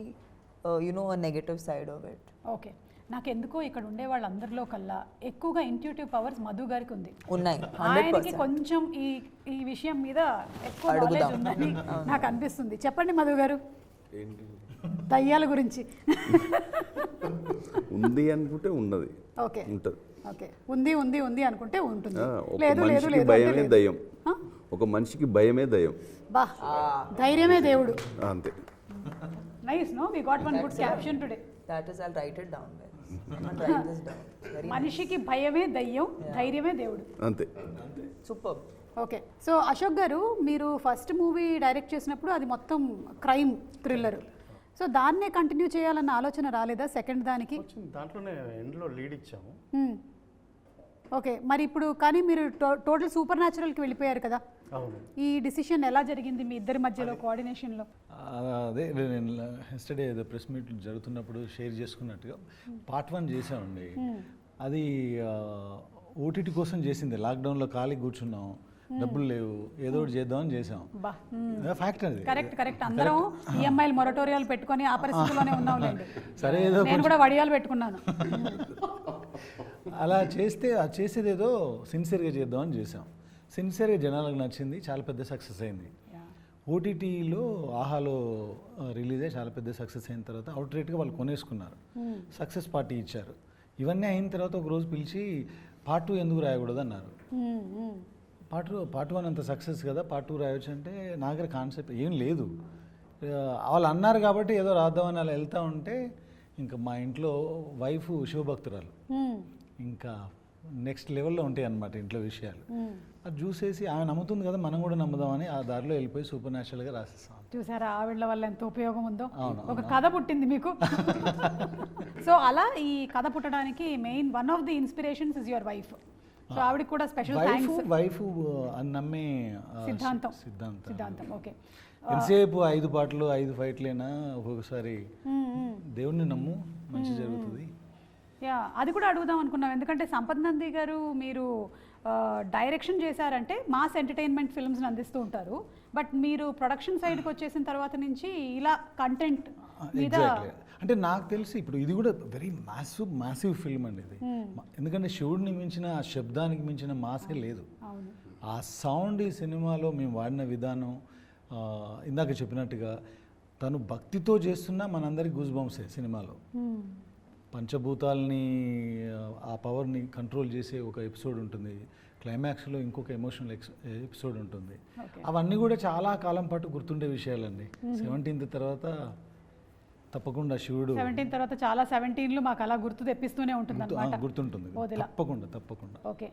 a negative side of it. Okay నాకు ఎందుకో ఇక్కడ ఉండే వాళ్ళందరిలో కల్లా ఎక్కువగా intuitive powers Madhu గారికి ఉంది Unnai, ఆయనకి 100%. కొంచెం ఈ విషయం మీద ఎక్కువ అడుగుదాం. నాలెడ్జ్ ఉందని నాకు అనిపిస్తుంది. చెప్పండి మధు గారు దయ్యాల గురించి. ఉంది అనుకుంటే ఉన్నది, ఓకే ఉంటుంది. ఓకే ఉంది ఉంది ఉంది అనుకుంటే ఉంటుంది. ఒక లేదు లేదు మనిషికి లేదు అంటే భయమే లేదు. దయ్యం, ఆ? ఒక మనిషికి భయమే దయ్యం, బా ధైర్యమే దేవుడు. అంతే. Nice no we got one good caption today. That is, I'll write it down. I'm gonna write this down. Very మనిషికి భయమే దయ్యం, ధైర్యమే దేవుడు. అంతే. superb. Okay so Ashok garu మీరు ఫస్ట్ మూవీ డైరెక్ట్ చేసినప్పుడు అది మొత్తం క్రైమ్ థ్రిల్లర్. సో దాన్నే కంటిన్యూ చేయాలన్న ఆలోచన రాలేదా సెకండ్ దానికి? వచ్చింది, దాంట్లోనే ఎండ్లో లీడ్ ఇచ్చాము. ఓకే మరి ఇప్పుడు కానీ మీరు టోటల్ సూపర్ న్యాచురల్కి వెళ్ళిపోయారు కదా, అవును. ఈ డిసిషన్ ఎలా జరిగింది మీ ఇద్దరి మధ్యలో కోఆర్డినేషన్లో? అదే నేను ఎస్టర్డే ఏదో ప్రెస్ మీట్ జరుగుతున్నప్పుడు షేర్ చేసుకున్నట్టుగా పార్ట్ 1 చేసామండి. అది ఓటీటీ కోసం చేసింది. లాక్డౌన్లో ఖాళీ కూర్చున్నాం, డబ్బులు లేవు, ఏదో ఒకటి చేద్దామని చేసాం. బా ఫ్యాక్ట్ అది. కరెక్ట్ అందరం ఈఎంఐలు మొరటోరియాలు పెట్టుకొని ఆ పరిస్థితిలోనే ఉన్నాంలేండి. సరే ఏదో నేను కూడా వడియాలు పెట్టుకున్నాను. అలా చేసేది ఏదో సిన్సియర్గా చేద్దామని చేసాం. సిన్సియర్గా జనాలకు నచ్చింది, చాలా పెద్ద సక్సెస్ అయింది. ఓటీటీలో ఆహాలో రిలీజ్ అయ్యి చాలా పెద్ద సక్సెస్ అయిన తర్వాత అవుట్ రేట్గా వాళ్ళు కొనేసుకున్నారు, సక్సెస్ పార్టీ ఇచ్చారు. ఇవన్నీ అయిన తర్వాత ఒక రోజు పిలిచి పార్ట్ 2 ఎందుకు రాయకూడదు అన్నారు. పార్ట్ 1 అంత సక్సెస్ కదా, పార్ట్ 2 రాయొచ్చు అంటే నా దగ్గర కాన్సెప్ట్ ఏం లేదు. వాళ్ళు అన్నారు కాబట్టి ఏదో రాద్దామని అలా వెళ్తూ ఉంటే ఇంకా మా ఇంట్లో వైఫ్ శివభక్తురాలు, ఇంకా నెక్స్ట్ లెవెల్లో ఉంటాయి అన్నమాట ఇంట్లో విషయాలు. అది చూసేసి ఆమె నమ్ముతుంది కదా, మనం కూడా నమ్ముదామని ఆ దారిలో వెళ్ళిపోయి సూపర్ న్యాచురల్గా రాసేస్తాం. చూసారా ఆవిడ వల్ల ఎంత ఉపయోగం ఉందో. ఒక కథ పుట్టింది మీకు. సో అలా ఈ కథ పుట్టడానికి main one of the inspirations is your wife. So ఆవిడకి కూడా స్పెషల్ థ్యాంక్స్. వైఫ్ అని నమ్మే సిద్ధాంతం. ఓకే ఎంతసేపు 5 పాటలు 5 ఫైట్లేనా, ఒక్కొక్కసారి దేవుణ్ణి నమ్ము మంచి జరుగుతుంది. యా అది కూడా అడుగుదాం అనుకున్నాం, ఎందుకంటే సంపత్ నంది గారు మీరు డైరెక్షన్ చేశారంటే మాస్ ఎంటర్టైన్మెంట్ ఫిల్మ్స్ని అందిస్తూ ఉంటారు. బట్ మీరు ప్రొడక్షన్ సైడ్కి వచ్చేసిన తర్వాత నుంచి ఇలా కంటెంట్ మీద అంటే నాకు తెలిసి ఇప్పుడు ఇది కూడా వెరీ మ్యాసివ్ ఫిల్మ్ అండి ఇది. ఎందుకంటే శివుడిని మించిన ఆ శబ్దానికి మించిన మాసే లేదు. ఆ సౌండ్ ఈ సినిమాలో మేము వాడిన విధానం, ఇందాక చెప్పినట్టుగా తను భక్తితో చేస్తున్నా మనందరికి గూస్ బంప్సే సినిమాలో. పంచభూతాలని ఆ పవర్ని కంట్రోల్ చేసే ఒక ఎపిసోడ్ ఉంటుంది, క్లైమాక్స్లో ఇంకొక ఎమోషనల్ ఎపిసోడ్ ఉంటుంది. అవన్నీ కూడా చాలా కాలం పాటు గుర్తుండే విషయాలండి. 17th తర్వాత తప్పకుండా శివుడు 17 తర్వాత చాలా 17లు మాకు అలా గుర్తు తెప్పిస్తూనే ఉంటుంది అన్నమాట. గుర్తుంటుంది తప్పకుండా. ఓకే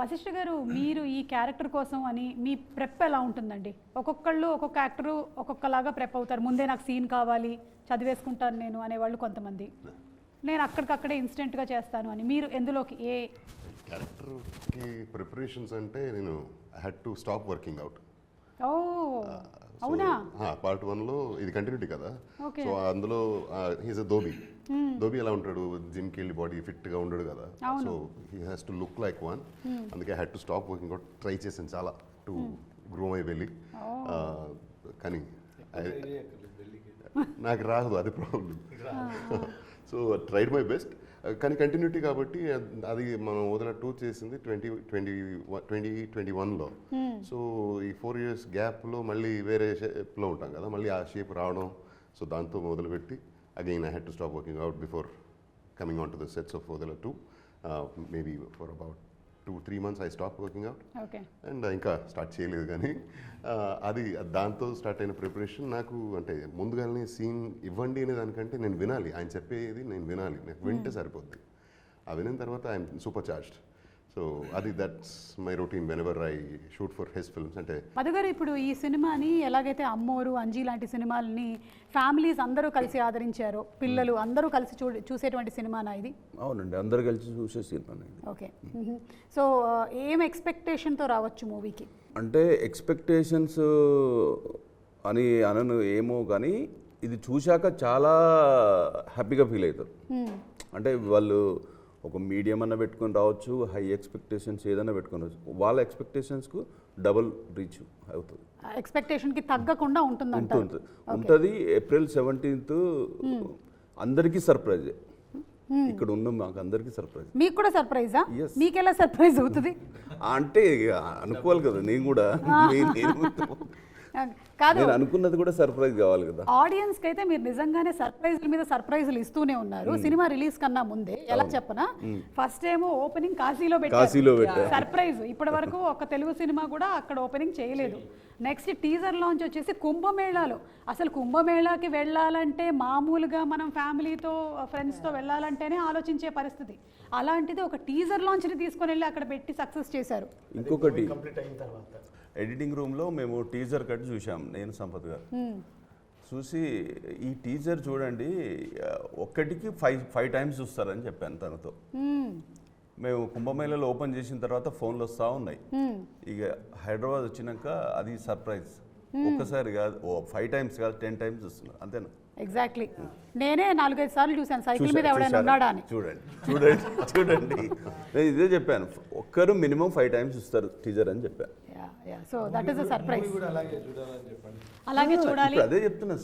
వశిష్ఠ గారు, మీరు ఈ క్యారెక్టర్ కోసం అని మీ ప్రెప్ ఎలా ఉంటుందండి? ఒక్కొక్క యాక్టరు ఒక్కొక్కలాగా ప్రెప్ అవుతారు. ముందే నాకు సీన్ కావాలి, చదివేసుకుంటాను నేను అనేవాళ్ళు కొంతమంది, నేను అక్కడికక్కడే ఇన్స్టెంట్గా చేస్తాను అని. మీరు ఎందులోకి ఏ క్యారెక్టర్కి ప్రిపరేషన్స్ అంటే నేను I had to stop working out. ఓ అవునా? పార్ట్ 1లో ఇది కంటిన్యూటీ కదా, సో అందులో హీస్ అ ధోబీ ఎలా ఉంటాడు, జిమ్కి వెళ్ళి బాడీ ఫిట్గా ఉండడు కదా, so he has to look like one. అందుకే I had to stop working out. Try చేశాను చాలా టు గ్రో మై బెల్లీ, కానీ నాకు రాదు, అది problem. So tried my best, కానీ కంటిన్యూటీ కాబట్టి అది మనం వదిన 2 చేసింది 2021లో. సో ఈ 4 years గ్యాప్లో మళ్ళీ వేరే షేప్లో ఉంటాం కదా, మళ్ళీ ఆ షేప్ రావడం, సో దాంతో మొదలుపెట్టి again I had to stop working out before coming on to the sets of వదిన 2. Maybe for about 2-3 months I stop working out. And ఇంకా స్టార్ట్ చేయలేదు, కానీ అది దాంతో స్టార్ట్ అయిన ప్రిపరేషన్ నాకు అంటే ముందుగానే సీన్ ఇవ్వండి అనే దానికంటే నేను వినాలి, ఆయన చెప్పేది నేను వినాలి, నాకు వింటే సరిపోద్ది. ఆ వినిన తర్వాత I'm super charged. So so అది that's my routine whenever I shoot for his films. అంటే మధు గారు, ఇప్పుడు ఈ సినిమాని ఎలాగైతే అమ్మోరు, అంజీ లాంటి సినిమాలని ఫ్యామిలీస్ అందరూ కలిసి ఆదరించారో, పిల్లలు అందరూ కలిసి చూసేటువంటి సినిమానా ఇది? అవునండి, అందరు కలిసి చూసే సినిమా. ఓకే. సో ఏం ఎక్స్పెక్టేషన్తో రావచ్చు మూవీకి? అంటే ఎక్స్పెక్టేషన్స్ అని అనను ఏమో, కానీ ఇది చూశాక చాలా హ్యాపీగా ఫీల్ అవుతారు. అంటే వాళ్ళు ఒక మీడియం అన్న పెట్టుకొని రావచ్చు, హై ఎక్స్పెక్టేషన్స్ ఏదైనా పెట్టుకొని రావచ్చు, వాళ్ళ ఎక్స్పెక్టేషన్స్కు డబుల్ రీచ్ అవుతుంది. ఎక్స్పెక్టేషన్కి తగ్గకుండా ఉంటుంది. ఏప్రిల్ 17th అందరికీ సర్ప్రైజ్. ఇక్కడ ఉన్న మాకు అందరికీ సర్ప్రైజ్. మీకు కూడా సర్ప్రైజా? మీకు ఎలా సర్ప్రైజ్ అవుతుంది అంటే అనుకోవాలి కదా, నేను కూడా కాదు, నేను అనుకున్నది కూడా సర్ప్రైజ్ కావాలి కదా. ఆడియన్స్ కి అయితే మీరు నిజంగానే సర్ప్రైజ్ల మీద సర్ప్రైజ్లు ఇస్తూనే ఉన్నారు. సినిమా రిలీజ్ కన్నా ముందే ఎలా చెప్పనా, ఫస్ట్ ఏమో ఓపెనింగ్ కాశీలో పెట్టారు సర్ప్రైజ్. ఇప్పటి వరకు ఒక తెలుగు సినిమా కూడా అక్కడ ఓపెనింగ్ చేయలేదు. నెక్స్ట్ టీజర్ లాంచ్ వచ్చేసి కుంభమేళాలో. అసలు కుంభమేళాకి వెళ్ళాలంటే మామూలుగా మనం ఫ్యామిలీతో ఫ్రెండ్స్తో వెళ్ళాలంటేనే ఆలోచించే పరిస్థితి. అలాంటిది ఒక టీజర్ లాంచ్ని తీసుకొని వెళ్ళి అక్కడ పెట్టి సక్సెస్ చేశారు. ఇంకొకటి, కంప్లీట్ అయిన తర్వాత ఎడిటింగ్ రూమ్లో మేము టీజర్ కట్ చూసాం, నేను సంపత్ గారు. చూసి ఈ టీజర్ చూడండి, ఒక్కటికి 5 times చూస్తారని చెప్పాను తనతో. మేము కుంభమేళలో ఓపెన్ చేసిన తర్వాత ఫోన్లు వస్తూ ఉన్నాయి. ఇక హైదరాబాద్ వచ్చినాక అది సర్ప్రైజ్. ఒక్కసారి కాదు, 5 times కాదు, 10 times చూస్తున్నారు, అంతేనా? ఎగ్జాక్ట్లీ. నేనే 4-5 సార్లు చూశాను సైకిల్ మీద ఎవడైనా ఉన్నాడా అని. చూడండి నేను ఇదే చెప్పాను, ఒక్కరు మినిమం 5 times చూస్తారు టీజర్ అని చెప్పాను. So that is a surprise. అలాగే చూడాలి, అదే చెప్తున్నా,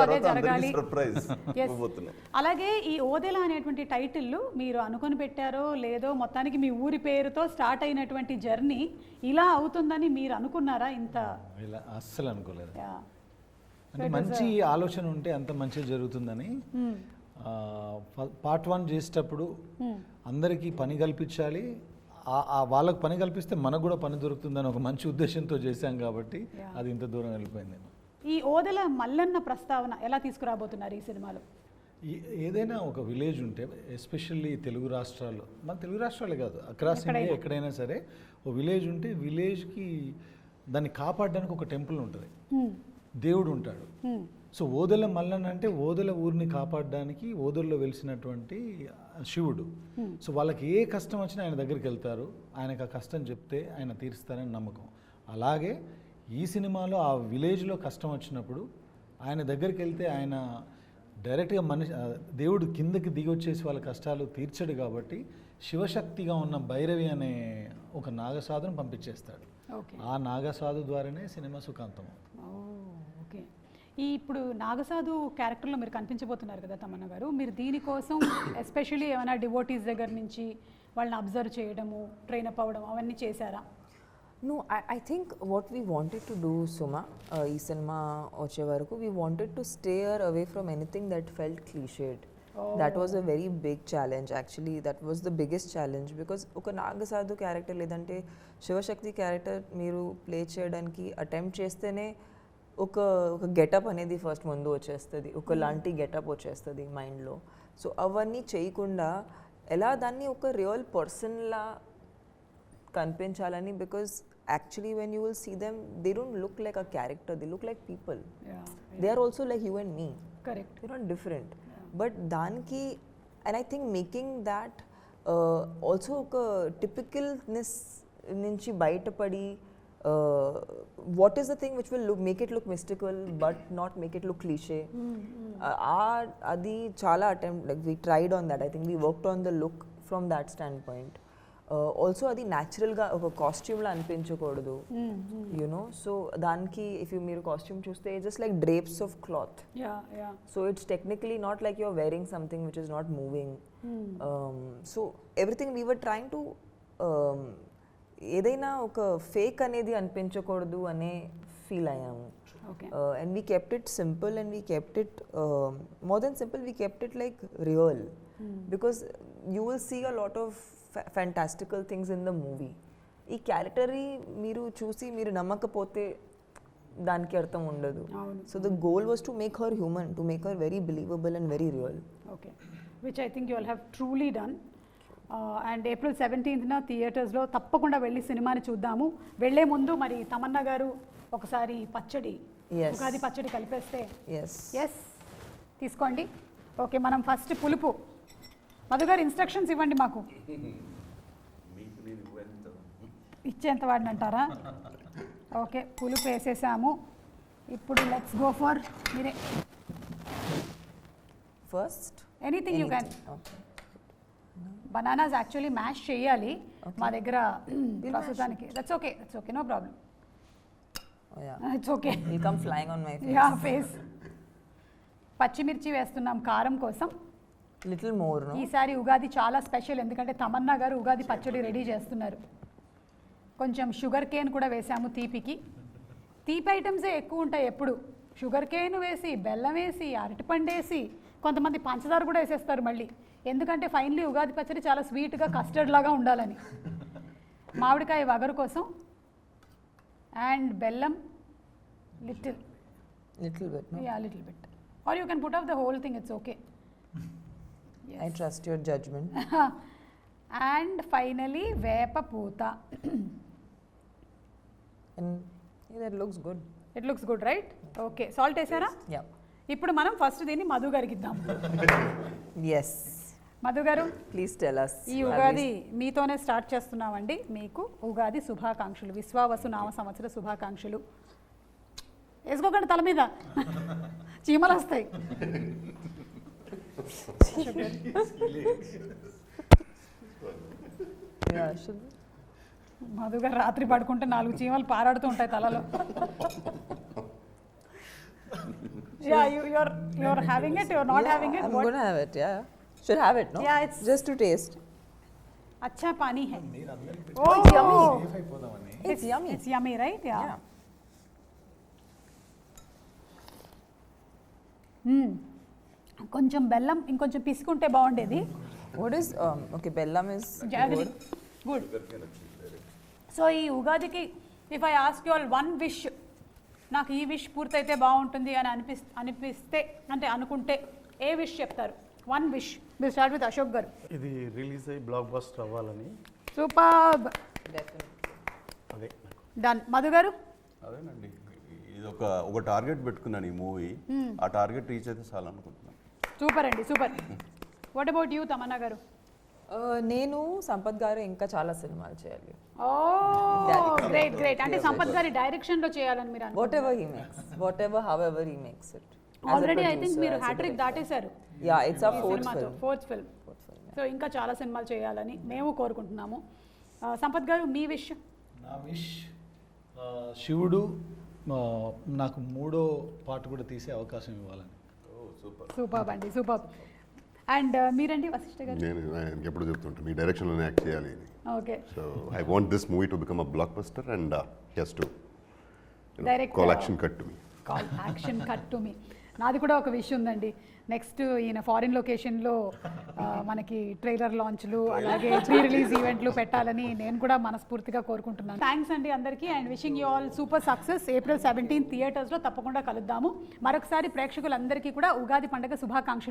అదే జరగాలి. సర్ప్రైజ్. అలాగే ఈ ఓదెల అనేటువంటి టైటిల్ మీరు అనుకొని పెట్టారో లేదో, మొత్తానికి మీ ఊరి పేరుతో స్టార్ట్ అయినటువంటి జర్నీ ఇలా అవుతుందని మీరు అనుకున్నారా? ఇంత ఇలా అస్సలు అనుకోలేదు. అంటే మంచి ఆలోచన ఉంటే అంత మంచిగా జరుగుతుందని. పార్ట్ 1 చేసేటప్పుడు అందరికీ పని కల్పించాలి, వాళ్ళకు పని కల్పిస్తే మనకు కూడా పని దొరుకుతుందని ఒక మంచి ఉద్దేశంతో చేశాం కాబట్టి అది ఇంత దూరం వెళ్ళిపోయింది. ఈ ఓదెల మల్లన్న ప్రస్తావన ఎలా తీసుకురాబోతున్నారు ఈ సినిమాలో? ఏదైనా ఒక విలేజ్ ఉంటే, ఎస్పెషల్లీ తెలుగు రాష్ట్రాల్లో, మన తెలుగు రాష్ట్రాలే కాదు, అక్రాస్ ఇండియా ఎక్కడైనా సరే ఒక విలేజ్ ఉంటే విలేజ్కి దాన్ని కాపాడడానికి ఒక టెంపుల్ ఉంటుంది, దేవుడు ఉంటాడు. సో ఓదెల మల్లన్న అంటే ఓదెల ఊరిని కాపాడడానికి ఓదెల్లో వెలిసినటువంటి శివుడు. సో వాళ్ళకి ఏ కష్టం వచ్చినా ఆయన దగ్గరికి వెళ్తారు, ఆయనకు ఆ కష్టం చెప్తే ఆయన తీరుస్తారని నమ్మకం. అలాగే ఈ సినిమాలో ఆ విలేజ్లో కష్టం వచ్చినప్పుడు ఆయన దగ్గరికి వెళ్తే ఆయన డైరెక్ట్గా దేవుడు కిందకి దిగి వచ్చేసి వాళ్ళ కష్టాలు తీర్చడు కాబట్టి శివశక్తిగా ఉన్న భైరవి అనే ఒక నాగసాధును పంపించేస్తాడు. ఆ నాగసాధు ద్వారానే సినిమా సుఖాంతం. ఓకే. ఈ ఇప్పుడు నాగసాధు క్యారెక్టర్లో మీరు కనిపించబోతున్నారు కదా తమన్నా గారు, మీరు దీనికోసం ఎస్పెషల్లీ ఏమైనా డివోటీస్ దగ్గర నుంచి వాళ్ళని అబ్జర్వ్ చేయడము, ట్రైన్ అప్ అవ్వడం అవన్నీ చేశారా? No, I think what we wanted to do, Suma, ee cinema vache varaku, we wanted to steer away from anything that felt cliched. That was a very big challenge actually. That was the biggest challenge because oka Nagasadu character ledante Shivashakti character meeru play cheyadaniki attempt chestene oka getup anedi first mundu vachestadi, oka lanti getup vachestadi mind lo. So avanni cheyikunda ela danni oka real person la కనిపించాలని, because actually when you will see them they don't look like a character, they look like people. They are also like you and me. Correct. They're not different. But danki, and I think making that also oka typicalness nunchi bayata padi, what is the thing which will make it look mystical but not make it look cliche. Adi chala attempt, like we tried on that. I think we worked on the look from that standpoint. Also అది న్యాచురల్గా ఒక కాస్ట్యూమ్లో అనిపించకూడదు, you know. So దానికి if you మీరు costume చూస్తే just like drapes of cloth. So it's technically not like you're wearing something which is not moving. So everything we were trying to ఏదైనా ఒక ఫేక్ అనేది అనిపించకూడదు అనే ఫీల్ అయ్యాము. And we kept it simple, and we kept it more than simple, we kept it like real. Because you will see a lot of fantastical things in the movie. ఈ character మీరు చూసి మీరు నమ్మకపోతే దానికి అర్థం ఉండదు. So the goal was to make her human, to make her very believable and very real. Okay, which I think you will have truly done. And April 17th థియేటర్స్లో తప్పకుండా వెళ్ళి సినిమాని చూద్దాము. వెళ్ళే ముందు మరి తమన్నా గారు ఒకసారి పచ్చడి, Yes. ఉగాది పచ్చడి కలిపేస్తే. ఎస్ ఎస్, తీసుకోండి. ఓకే, మనం ఫస్ట్ పులుపు. మధు గారు ఇన్స్ట్రక్షన్స్ ఇవ్వండి మాకు. ఇచ్చేంత వాడిని అంటారా? ఓకే, పులుపు వేసేసాము. ఇప్పుడు లెట్స్ గో ఫర్ మీరే first anything you can. Bananas actually mash చేయాలి మా దగ్గర ప్రస్తుతానికి. That's okay, no problem. It's okay, will come flying on my yeah face. పచ్చిమిర్చి వేస్తున్నాం కారం కోసం. Little more no. ఈసారి ఉగాది చాలా స్పెషల్, ఎందుకంటే తమన్నా గారు ఉగాది పచ్చడి రెడీ చేస్తున్నారు. కొంచెం షుగర్ కేన్ కూడా వేసాము తీపికి. తీపి ఐటమ్సే ఎక్కువ ఉంటాయి ఎప్పుడు. షుగర్ కేన్ వేసి, బెల్లం వేసి, అరటిపండు వేసి, కొంతమంది పంచదార కూడా వేసేస్తారు మళ్ళీ. ఎందుకంటే ఫైనలీ ఉగాది పచ్చడి చాలా స్వీట్గా కస్టర్డ్ లాగా ఉండాలని. మామిడికాయ వగరు కోసం అండ్ బెల్లం little bit no. Yeah little bit, or you can put off the whole thing, it's okay. I trust your judgement. And finally వేప పూత. And that looks good. It looks good right? Okay, salt వేసారా? Yeah. ఇప్పుడు మనం first దీన్ని మధు గారికి ఇద్దాం. Yes, Madhu గారు, please tell us. ఈ ఉగాది మీతోనే స్టార్ట్ చేస్తున్నామండి. మీకు ఉగాది శుభాకాంక్షలు, విశ్వావసు నామ సంవత్సర శుభాకాంక్షలు. వేసుకోకండి తల మీద, చీమలు వస్తాయి. Yeah, should మధు గారు రాత్రి పడుకుంటే 4 చీమలు పారాడుతూ ఉంటాయి తలలో. Yeah, you're having it, you're not having it. I'm What? gonna have it, yeah. Should have it, no? Yeah, it's- just to taste. अच्छा पानी है. Oh, it's yummy. అయిపోదామని. It's yummy. It's yummy, right? Yeah. Yeah. కొంచెం బెల్లం ఇంకొంచెం పిసుకుంటే బాగుండేది. What is okay? Bellam is jaggery good. Good. So ఈ ఉగాదికి if I ask you all one wish, నాకు ఈ విష్ పూర్తయితే బాగుంటుంది అని అనిపిస్తే అంటే అనుకుంటే ఏ విష్ చెప్తారు? One wish. మీరు స్టార్ట్ విత్ అశోక్ గారు. ఇది రిలీజ్ అయ్యి బ్లాక్ బస్టర్ అవ్వాలని. Super, Definitely. అదే డన్. మధు గారు? అదేనండి, ఇది ఒక టార్గెట్ పెట్టుకున్నాను ఈ మూవీ. ఆ టార్గెట్ రీచ్ అయితే చాలు అనుకుంటున్నాను. సూపర్ అండి, super. What about you Tamannaah గారు? నేను సంపత్ గారు ఇంకా చాలా సినిమాలు చేయాలి. ఓ గ్రేట్ గ్రేట్. అంటే సంపత్ గారి డైరెక్షన్ లో చేయాలని మీరు Whatever he makes, however he makes it. As a already I think producer, మీరు as a హ్యాట్రిక్ director. దాటేశారు Yeah, it's our fourth film. Fourth film. So ఇంకా చాలా సినిమాలు చేయాలని మేము కోరుకుంటున్నాము. సంపత్ గారు, మీ విష్? నా విష్ శివుడు నాకు 3వ పార్ట్ కూడా తీసే అవకాశం ఇవ్వాలని. సూపర్ అండి, సూపర్. అండ్ మీరండి వశిష్ఠ గారు? నేను ఎప్పుడు చెప్తుంటాను మీ డైరెక్షన్లోనే యాక్ట్ చేయాలి అని. Okay, so I want this movie to become a blockbuster and he's to Direct, call action cut to me. Call action cut to me. నాది కూడా ఒక విష్ ఉందండి. నెక్స్ట్ ఈయన ఫారిన్ లొకేషన్లో మనకి ట్రైలర్ లాంచ్లు అలాగే ప్రీ రిలీజ్ ఈవెంట్లు పెట్టాలని నేను కూడా మనస్ఫూర్తిగా కోరుకుంటున్నాను. థ్యాంక్స్ అండి అందరికీ and wishing you all super success. April 17 థియేటర్స్లో తప్పకుండా కలుద్దాము. మరొకసారి ప్రేక్షకులందరికీ కూడా ఉగాది పండుగ శుభాకాంక్షలు.